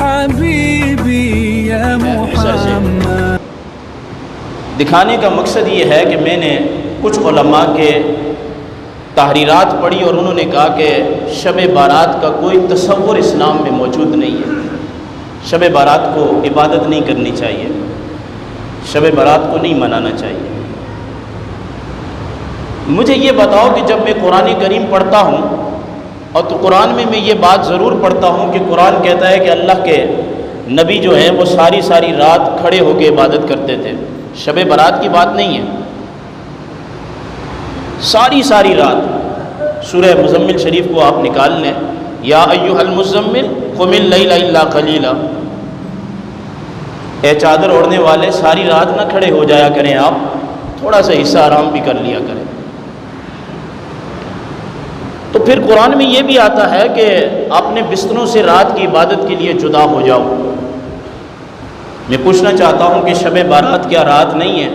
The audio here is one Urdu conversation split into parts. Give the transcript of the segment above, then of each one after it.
حبيبي يا محمد. دکھانے کا مقصد یہ ہے کہ میں نے کچھ علماء کے تحریرات پڑھی اور انہوں نے کہا کہ شب بارات کا کوئی تصور اسلام میں موجود نہیں ہے. شب بارات کو عبادت نہیں کرنی چاہیے، شب بارات کو نہیں منانا چاہیے. مجھے یہ بتاؤ کہ جب میں قرآن کریم پڑھتا ہوں اور تو قرآن میں یہ بات ضرور پڑھتا ہوں کہ قرآن کہتا ہے کہ اللہ کے نبی جو ہیں وہ ساری رات کھڑے ہو کے عبادت کرتے تھے. شب برات کی بات نہیں ہے، ساری رات. سورہ مزمل شریف کو آپ نکال لیں، یا ایھا المزمل قم اللیل الا قلیلا. اے چادر اوڑھنے والے ساری رات نہ کھڑے ہو جایا کریں، آپ تھوڑا سا حصہ آرام بھی کر لیا کریں. تو پھر قرآن میں یہ بھی آتا ہے کہ اپنے بستروں سے رات کی عبادت کے لیے جدا ہو جاؤ. میں پوچھنا چاہتا ہوں کہ شب بارات کیا رات نہیں ہے؟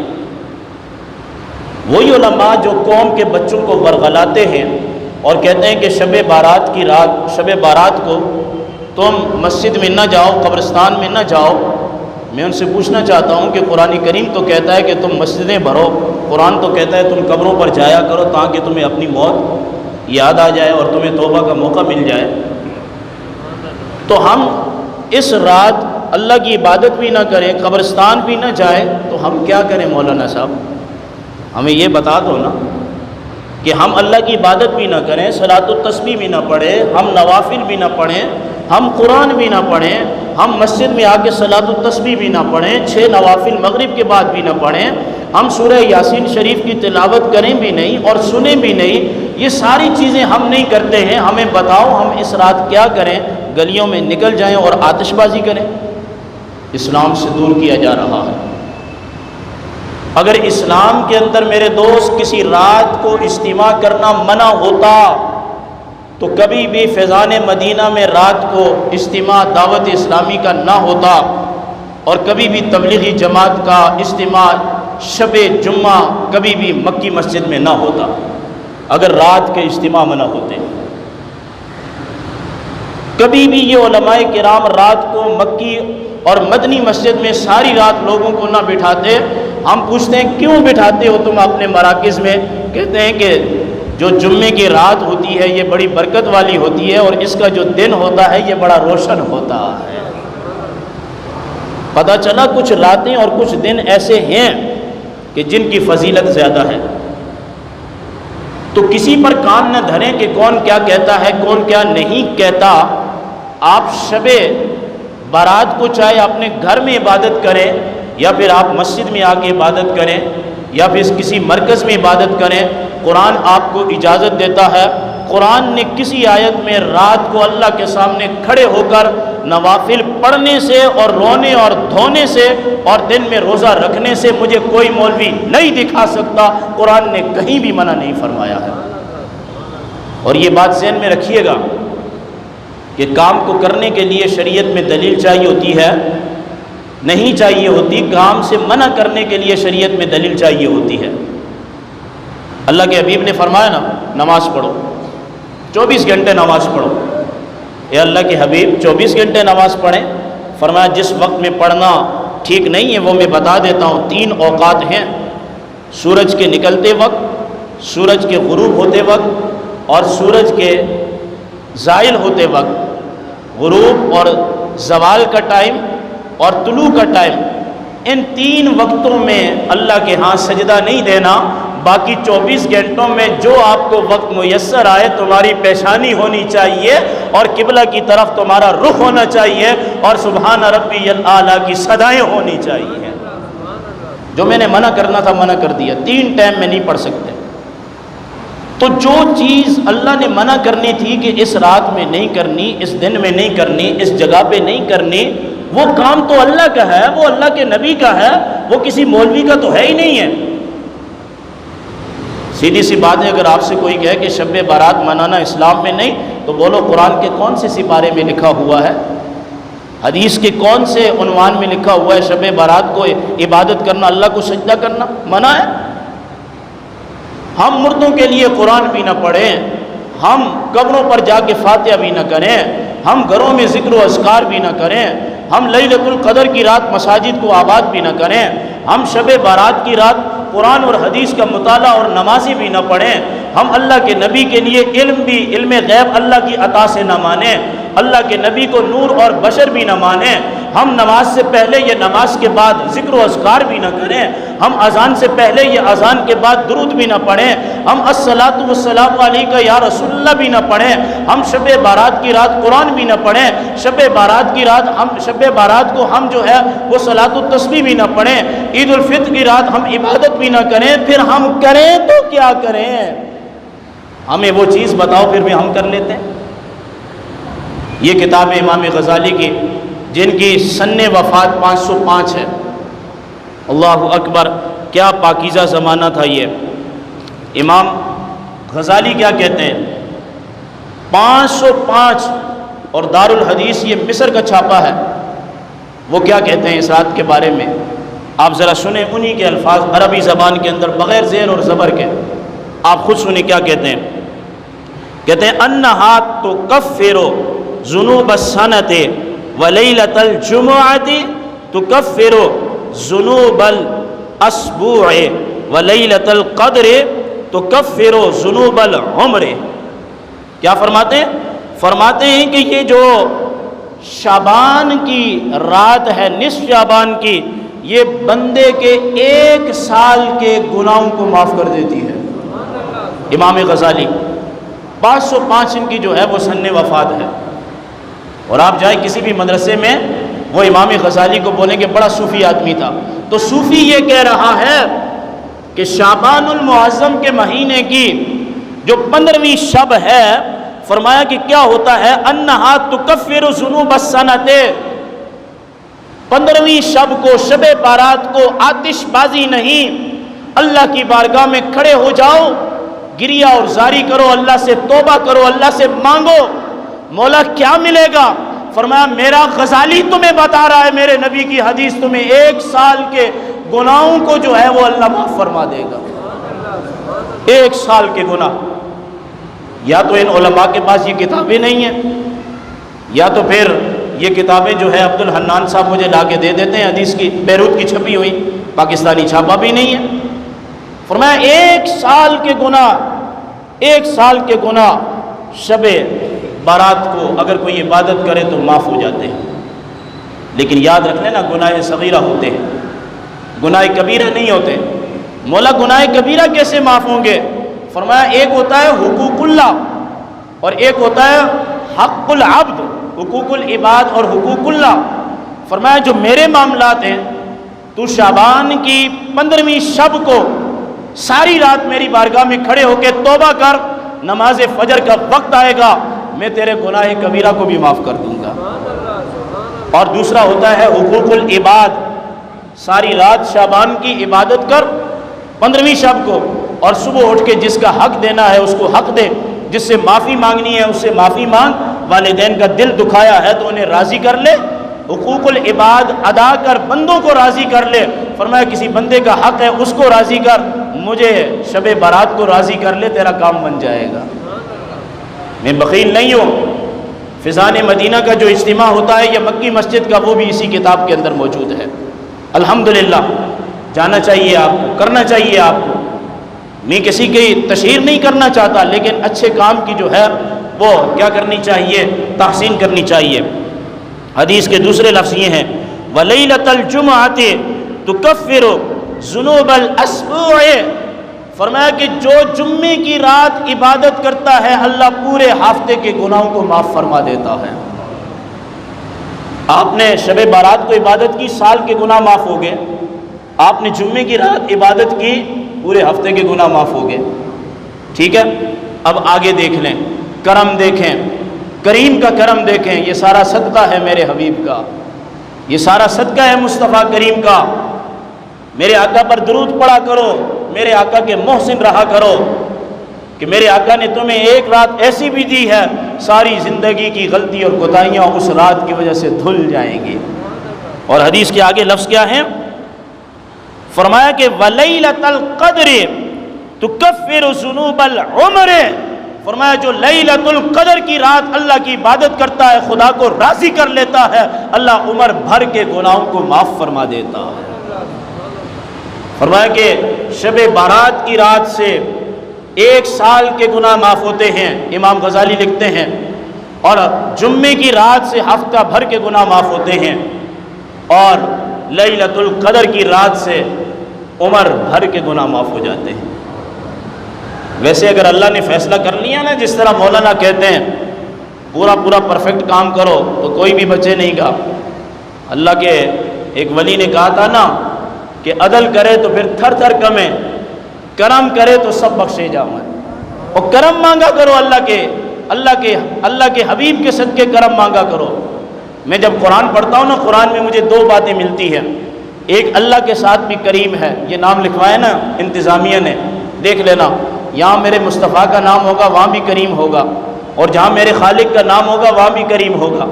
وہی علماء جو قوم کے بچوں کو ورغلاتے ہیں اور کہتے ہیں کہ شب بارات کی رات، شب بارات کو تم مسجد میں نہ جاؤ، قبرستان میں نہ جاؤ. میں ان سے پوچھنا چاہتا ہوں کہ قرآن کریم تو کہتا ہے کہ تم مسجدیں بھرو، قرآن تو کہتا ہے تم قبروں پر جایا کرو تاکہ تمہیں اپنی موت یاد آ جائے اور تمہیں توبہ کا موقع مل جائے. تو ہم اس رات اللہ کی عبادت بھی نہ کریں، قبرستان بھی نہ جائیں، تو ہم کیا کریں مولانا صاحب؟ ہمیں یہ بتا دو نا کہ ہم اللہ کی عبادت بھی نہ کریں، صلاۃ التسبیح بھی نہ پڑھیں، ہم نوافل بھی نہ پڑھیں، ہم قرآن بھی نہ پڑھیں، ہم مسجد میں آ کے صلاۃ التسبیح بھی نہ پڑھیں، 6 نوافل مغرب کے بعد بھی نہ پڑھیں، ہم سورہ یاسین شریف کی تلاوت کریں بھی نہیں اور سنیں بھی نہیں. یہ ساری چیزیں ہم نہیں کرتے ہیں. ہمیں بتاؤ ہم اس رات کیا کریں؟ گلیوں میں نکل جائیں اور آتش بازی کریں؟ اسلام سے دور کیا جا رہا ہے. اگر اسلام کے اندر میرے دوست کسی رات کو اجتماع کرنا منع ہوتا تو کبھی بھی فیضان مدینہ میں رات کو اجتماع دعوت اسلامی کا نہ ہوتا اور کبھی بھی تبلیغی جماعت کا اجتماع شب جمعہ کبھی بھی مکی مسجد میں نہ ہوتا اگر رات کے اجتماع منع ہوتے. کبھی بھی یہ علماء کرام رات کو مکی اور مدنی مسجد میں ساری رات لوگوں کو نہ بٹھاتے. ہم پوچھتے ہیں کیوں بٹھاتے ہو تم اپنے مراکز میں؟ کہتے ہیں کہ جو جمعے کی رات ہوتی ہے یہ بڑی برکت والی ہوتی ہے اور اس کا جو دن ہوتا ہے یہ بڑا روشن ہوتا ہے. پتہ چلا کچھ راتیں اور کچھ دن ایسے ہیں کہ جن کی فضیلت زیادہ ہے. تو کسی پر کان نہ دھریں کہ کون کیا کہتا ہے کون کیا نہیں کہتا. آپ شب بارات کو چاہے اپنے گھر میں عبادت کریں یا پھر آپ مسجد میں آ کے عبادت کریں یا پھر کسی مرکز میں عبادت کریں، قرآن آپ کو اجازت دیتا ہے. قرآن نے کسی آیت میں رات کو اللہ کے سامنے کھڑے ہو کر نوافل پڑھنے سے اور رونے اور دھونے سے اور دن میں روزہ رکھنے سے مجھے کوئی مولوی نہیں دکھا سکتا. قرآن نے کہیں بھی منع نہیں فرمایا ہے. اور یہ بات ذہن میں رکھیے گا کہ کام کو کرنے کے لیے شریعت میں دلیل چاہیے ہوتی ہے، نہیں چاہیے ہوتی. کام سے منع کرنے کے لیے شریعت میں دلیل چاہیے ہوتی ہے. اللہ کے حبیب نے فرمایا نا نماز پڑھو، 24 گھنٹے نماز پڑھو. اے اللہ کے حبیب 24 گھنٹے نماز پڑھیں؟ فرمایا جس وقت میں پڑھنا ٹھیک نہیں ہے وہ میں بتا دیتا ہوں. 3 اوقات ہیں: سورج کے نکلتے وقت، سورج کے غروب ہوتے وقت اور سورج کے زائل ہوتے وقت. غروب اور زوال کا ٹائم اور طلوع کا ٹائم، ان 3 وقتوں میں اللہ کے ہاں سجدہ نہیں دینا. باقی 24 گھنٹوں میں جو آپ کو وقت میسر آئے تمہاری پیشانی ہونی چاہیے اور قبلہ کی طرف تمہارا رخ ہونا چاہیے اور سبحان ربی الاعلیٰ کی صدائیں ہونی چاہیے. جو میں نے منع کرنا تھا منع کر دیا. 3 ٹائم میں نہیں پڑھ سکتے. تو جو چیز اللہ نے منع کرنی تھی کہ اس رات میں نہیں کرنی، اس دن میں نہیں کرنی، اس جگہ پہ نہیں کرنی، وہ کام تو اللہ کا ہے، وہ اللہ کے نبی کا ہے، وہ کسی مولوی کا تو ہے ہی نہیں ہے. سیدھی سی بات ہے، اگر آپ سے کوئی کہے کہ شب بارات منانا اسلام میں نہیں تو بولو قرآن کے کون سے سپارے میں لکھا ہوا ہے؟ حدیث کے کون سے عنوان میں لکھا ہوا ہے شب بارات کو عبادت کرنا، اللہ کو سجدہ کرنا منع ہے؟ ہم مردوں کے لیے قرآن بھی نہ پڑھیں، ہم قبروں پر جا کے فاتحہ بھی نہ کریں، ہم گھروں میں ذکر و اذکار بھی نہ کریں، ہم لیلۃ القدر کی رات مساجد کو آباد بھی نہ کریں، ہم شب بارات کی رات قرآن اور حدیث کا مطالعہ اور نمازیں بھی نہ پڑھیں، ہم اللہ کے نبی کے لیے علم غیب اللہ کی عطا سے نہ مانیں، اللہ کے نبی کو نور اور بشر بھی نہ مانیں، ہم نماز سے پہلے یا نماز کے بعد ذکر و اذکار بھی نہ کریں، ہم اذان سے پہلے یا اذان کے بعد درود بھی نہ پڑھیں، ہم الصلاۃ والسلام علیک یا رسول اللہ بھی نہ پڑھیں، ہم شب بارات کی رات قرآن بھی نہ پڑھیں، شب بارات کی رات شب بارات کو ہم جو ہے وہ صلاۃ التسبیح بھی نہ پڑھیں، عید الفطر کی رات ہم عبادت بھی نہ کریں، پھر ہم کریں تو کیا کریں؟ ہمیں وہ چیز بتاؤ پھر بھی ہم کر لیتے ہیں۔ یہ کتاب ہے امام غزالی کی، جن کی سن وفات 505 ہے۔ اللہ اکبر، کیا پاکیزہ زمانہ تھا یہ۔ امام غزالی کیا کہتے ہیں؟ 505 اور دارالحدیث یہ مصر کا چھاپا ہے۔ وہ کیا کہتے ہیں اس رات کے بارے میں؟ آپ ذرا سنیں انہی کے الفاظ عربی زبان کے اندر بغیر زیر اور زبر کے، آپ خود سنیں کیا کہتے ہیں۔ کہتے ہیں انہا تکفر ذنوب السنۃ ولیلۃ الجمعۃ تکفر ذنوب الاسبوع ولیلۃ القدر تکفر ذنوب العمر۔ کیا فرماتے ہیں؟ فرماتے ہیں کہ یہ جو شعبان کی رات ہے، نصف شعبان کی، یہ بندے کے 1 سال کے گناہوں کو معاف کر دیتی ہے۔ امام غزالی 505 ان کی جو ہے وہ سن وفات ہے۔ اور آپ جائیں کسی بھی مدرسے میں، وہ امام غزالی کو بولیں کہ بڑا صوفی آدمی تھا، تو صوفی یہ کہہ رہا ہے کہ شعبان المعظم کے مہینے کی جو 15ویں شب ہے، فرمایا کہ کیا ہوتا ہے، انہا تکفر ذنوب السنۃ، 15ویں شب کو، شب بارات کو آتش بازی نہیں، اللہ کی بارگاہ میں کھڑے ہو جاؤ، گریہ اور زاری کرو، اللہ سے توبہ کرو، اللہ سے مانگو، مولا کیا ملے گا؟ فرمایا میرا غزالی تمہیں بتا رہا ہے، میرے نبی کی حدیث، تمہیں 1 سال کے گناہوں کو جو ہے وہ اللہ معاف فرما دے گا۔ 1 سال کے گناہ۔ یا تو ان علماء کے پاس یہ کتابیں نہیں ہیں، یا تو پھر یہ کتابیں جو ہے عبد الحنان صاحب مجھے لا کے دے دیتے ہیں حدیث کی، بیروت کی چھپی ہوئی، پاکستانی چھاپا بھی نہیں ہے۔ فرمایا 1 سال کے گناہ، 1 سال کے گناہ شب بارات کو اگر کوئی عبادت کرے تو معاف ہو جاتے ہیں۔ لیکن یاد رکھ لینا گناہ صغیرہ ہوتے ہیں، گناہ کبیرہ نہیں ہوتے۔ مولا گناہ کبیرہ کیسے معاف ہوں گے؟ فرمایا ایک ہوتا ہے حقوق اللہ اور ایک ہوتا ہے حق العبد، حقوق العباد اور حقوق اللہ۔ فرمایا جو میرے معاملات ہیں، تو شعبان کی 15ویں شب کو ساری رات میری بارگاہ میں کھڑے ہو کے توبہ کر، نماز فجر کا وقت آئے گا، میں تیرے گناہ کبیرہ کو بھی معاف کر دوں گا۔ اور دوسرا ہوتا ہے حقوق العباد، ساری رات شعبان کی عبادت کر 15ویں شب کو، اور صبح اٹھ کے جس کا حق دینا ہے اس کو حق دے، جس سے معافی مانگنی ہے اس سے معافی مانگ، والدین کا دل دکھایا ہے تو انہیں راضی کر لے، حقوق العباد ادا کر بندوں کو راضی کر لے۔ فرمایا کسی بندے کا حق ہے اس کو راضی کر، مجھے شب بارات کو راضی کر لے، تیرا کام بن جائے گا۔ میں بخیل نہیں ہوں۔ فضان مدینہ کا جو اجتماع ہوتا ہے یا مکی مسجد کا، وہ بھی اسی کتاب کے اندر موجود ہے۔ الحمدللہ جانا چاہیے آپ کو، کرنا چاہیے آپ کو۔ میں کسی کی تشہیر نہیں کرنا چاہتا، لیکن اچھے کام کی جو ہے وہ کیا کرنی چاہیے، تحسین کرنی چاہیے۔ حدیث کے دوسرے لفظ یہ ہیں وَلَيْلَةَ الْجُمْعَةِ تُكَفِّرُ ذُنُوبَ الْأَسْبُوعِ۔ فرمایا کہ جو جمعے کی رات عبادت کرتا ہے، اللہ پورے ہفتے کے گناہوں کو معاف فرما دیتا ہے۔ آپ نے شب بارات کو عبادت کی، سال کے گناہ معاف ہو گئے۔ آپ نے جمعے کی رات عبادت کی، پورے ہفتے کے گناہ معاف ہو گئے۔ ٹھیک ہے، اب آگے دیکھ لیں، کرم دیکھیں، کریم کا کرم دیکھیں۔ یہ سارا صدقہ ہے میرے حبیب کا، یہ سارا صدقہ ہے مصطفیٰ کریم کا۔ میرے آقا پر درود پڑھا کرو، میرے آقا کے محسن رہا کرو، کہ میرے آقا نے تمہیں ایک رات ایسی بھی دی ہے، ساری زندگی کی غلطی اور کوتاہیاں اس رات کی وجہ سے دھل جائیں گی۔ اور حدیث کے آگے لفظ کیا ہے؟ فرمایا کہ وَلَيْلَةَ الْقَدْرِ تُكَفِّرُ ذُنُوبَ الْعُمْرِ فرمایا جو لیلۃ القدر کی رات اللہ کی عبادت کرتا ہے، خدا کو راضی کر لیتا ہے، اللہ عمر بھر کے گناہوں کو معاف فرما دیتا ہے۔ فرمایا کہ شب بارات کی رات سے 1 سال کے گناہ معاف ہوتے ہیں، امام غزالی لکھتے ہیں، اور جمعے کی رات سے ہفتہ بھر کے گناہ معاف ہوتے ہیں، اور لیلۃ القدر کی رات سے عمر بھر کے گناہ معاف ہو جاتے ہیں۔ ویسے اگر اللہ نے فیصلہ کر لیا نا، جس طرح مولانا کہتے ہیں پورا پرفیکٹ کام کرو تو کوئی بھی بچے نہیں گا۔ اللہ کے ایک ولی نے کہا تھا نا کہ عدل کرے تو پھر تھر تھر کمے، کرم کرے تو سب بخشے جاؤں، اور کرم مانگا کرو اللہ کے حبیب کے صدقے کرم مانگا کرو۔ میں جب قرآن پڑھتا ہوں نا، قرآن میں مجھے 2 باتیں ملتی ہیں، ایک اللہ کے ساتھ بھی کریم ہے، یہ نام لکھوایا نا انتظامیہ نے، دیکھ لینا، یہاں میرے مصطفیٰ کا نام ہوگا وہاں بھی کریم ہوگا، اور جہاں میرے خالق کا نام ہوگا وہاں بھی کریم ہوگا۔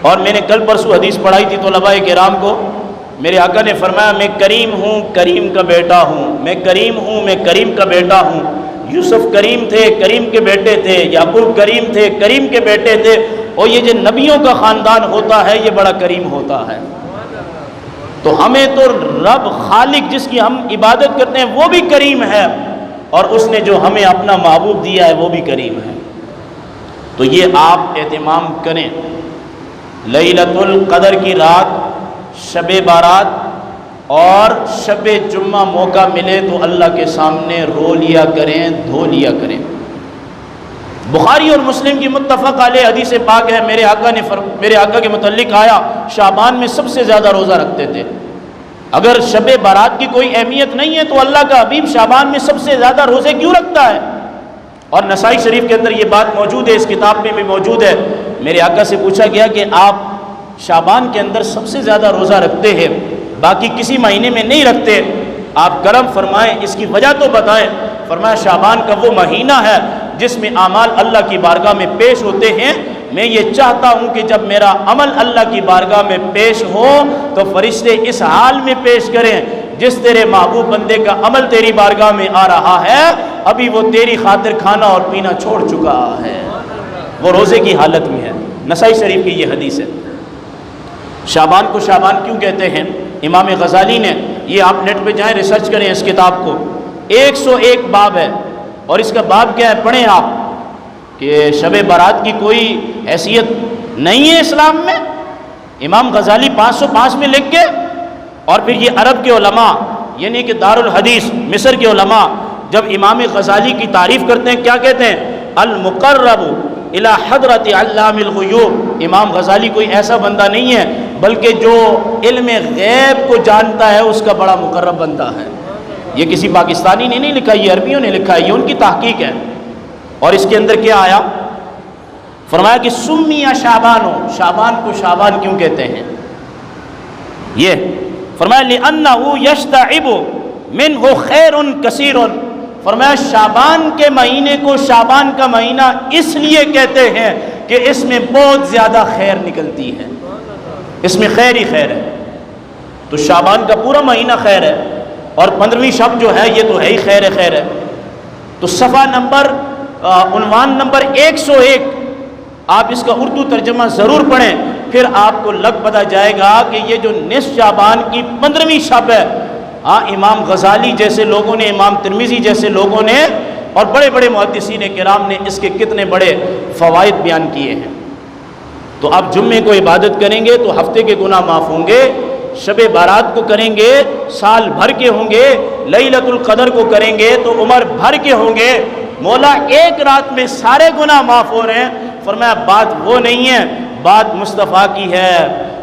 اور میں نے کل پرسوں حدیث پڑھائی تھی طلباء کرام کو، میرے آقا نے فرمایا میں کریم ہوں، کریم کا بیٹا ہوں، میں کریم ہوں، میں کریم کا بیٹا ہوں۔ یوسف کریم تھے، کریم کے بیٹے تھے، یعقوب کریم تھے، کریم کے بیٹے تھے، اور یہ جو نبیوں کا خاندان ہوتا ہے یہ بڑا کریم ہوتا ہے۔ تو ہمیں تو رب خالق جس کی ہم عبادت کرتے ہیں وہ بھی کریم ہے، اور اس نے جو ہمیں اپنا محبوب دیا ہے وہ بھی کریم ہے۔ تو یہ آپ اہتمام کریں، لیلۃ القدر کی رات، شب بارات اور شب جمعہ موقع ملے تو اللہ کے سامنے رو لیا کریں، دھو لیا کریں۔ بخاری اور مسلم کی متفق علیہ حدیث پاک ہے، میرے آقا کے متعلق آیا شعبان میں سب سے زیادہ روزہ رکھتے تھے۔ اگر شب بارات کی کوئی اہمیت نہیں ہے تو اللہ کا حبیب شعبان میں سب سے زیادہ روزے کیوں رکھتا ہے؟ اور نسائی شریف کے اندر یہ بات موجود ہے، اس کتاب میں بھی موجود ہے۔ میرے آقا سے پوچھا گیا کہ آپ شعبان کے اندر سب سے زیادہ روزہ رکھتے ہیں، باقی کسی مہینے میں نہیں رکھتے، آپ کرم فرمائیں، اس کی وجہ تو بتائیں۔ فرمایا شعبان کا وہ مہینہ ہے جس میں اعمال اللہ کی بارگاہ میں پیش ہوتے ہیں، میں یہ چاہتا ہوں کہ جب میرا عمل اللہ کی بارگاہ میں پیش ہو تو فرشتے اس حال میں پیش کریں جس تیرے محبوب بندے کا عمل تیری بارگاہ میں آ رہا ہے، ابھی وہ تیری خاطر کھانا اور پینا چھوڑ چکا ہے، وہ روزے کی حالت میں ہے۔ نسائی شریف کی یہ حدیث ہے۔ شعبان کو شعبان کیوں کہتے ہیں؟ امام غزالی نے، یہ آپ نیٹ پہ جائیں ریسرچ کریں اس کتاب کو، 101 باب ہے، اور اس کا باب کیا ہے پڑھیں آپ، کہ شب بارات کی کوئی حیثیت نہیں ہے اسلام میں۔ امام غزالی 505 میں لکھ کے، اور پھر یہ عرب کے علماء یعنی کہ دارالحدیث مصر کے علماء جب امام غزالی کی تعریف کرتے ہیں کیا کہتے ہیں؟ المقرب الی حضرت علام الغیوب۔ امام غزالی کوئی ایسا بندہ نہیں ہے بلکہ جو علم غیب کو جانتا ہے اس کا بڑا مقرب بندہ ہے۔ یہ کسی پاکستانی نے نہیں لکھا، یہ عربیوں نے لکھا ہے، یہ ان کی تحقیق ہے۔ اور اس کے اندر کیا آیا؟ فرمایا کہ سمیہ شعبان، شعبان کو شعبان کیوں کہتے ہیں؟ یہ فرمایا لِأَنَّهُ يَشْتَعِبُ مِنْهُ خَيْرٌ كَثِيرٌ۔ فرمایا شعبان کے مہینے کو شعبان کا مہینہ اس لیے کہتے ہیں کہ اس میں بہت زیادہ خیر نکلتی ہے، اس میں خیر ہی خیر ہے۔ تو شعبان کا پورا مہینہ خیر ہے، اور 15ویں شب جو ہے یہ تو ہے ہی خیر ہے۔ تو صفحہ نمبر عنوان نمبر 101 آپ اس کا اردو ترجمہ ضرور پڑھیں، پھر آپ کو لگ پتہ جائے گا کہ یہ جو نصف شعبان کی 15ویں شب ہے، ہاں امام غزالی جیسے لوگوں نے، امام ترمذی جیسے لوگوں نے، اور بڑے بڑے محدثین کرام نے اس کے کتنے بڑے فوائد بیان کیے ہیں۔ تو آپ جمعے کو عبادت کریں گے تو ہفتے کے گناہ معاف ہوں گے، شب بارات کو کریں گے سال بھر کے ہوں گے، لیلۃ القدر کو کریں گے تو عمر بھر کے ہوں گے۔ مولا ایک رات میں سارے گناہ معاف ہو رہے ہیں۔ فرمایا بات وہ نہیں ہے، بات مصطفیٰ کی ہے۔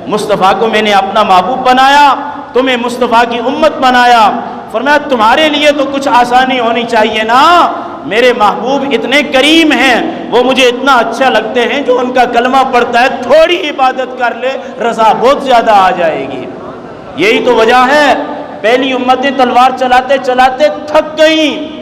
مصطفیٰ کو میں نے اپنا محبوب بنایا، تمہیں مصطفیٰ کی امت بنایا۔ فرمایا تمہارے لیے تو کچھ آسانی ہونی چاہیے نا، میرے محبوب اتنے کریم ہیں، وہ مجھے اتنا اچھا لگتے ہیں، جو ان کا کلمہ پڑھتا ہے تھوڑی عبادت کر لے رضا بہت زیادہ آ جائے گی۔ یہی تو وجہ ہے، پہلی امتیں تلوار چلاتے چلاتے تھک گئیں،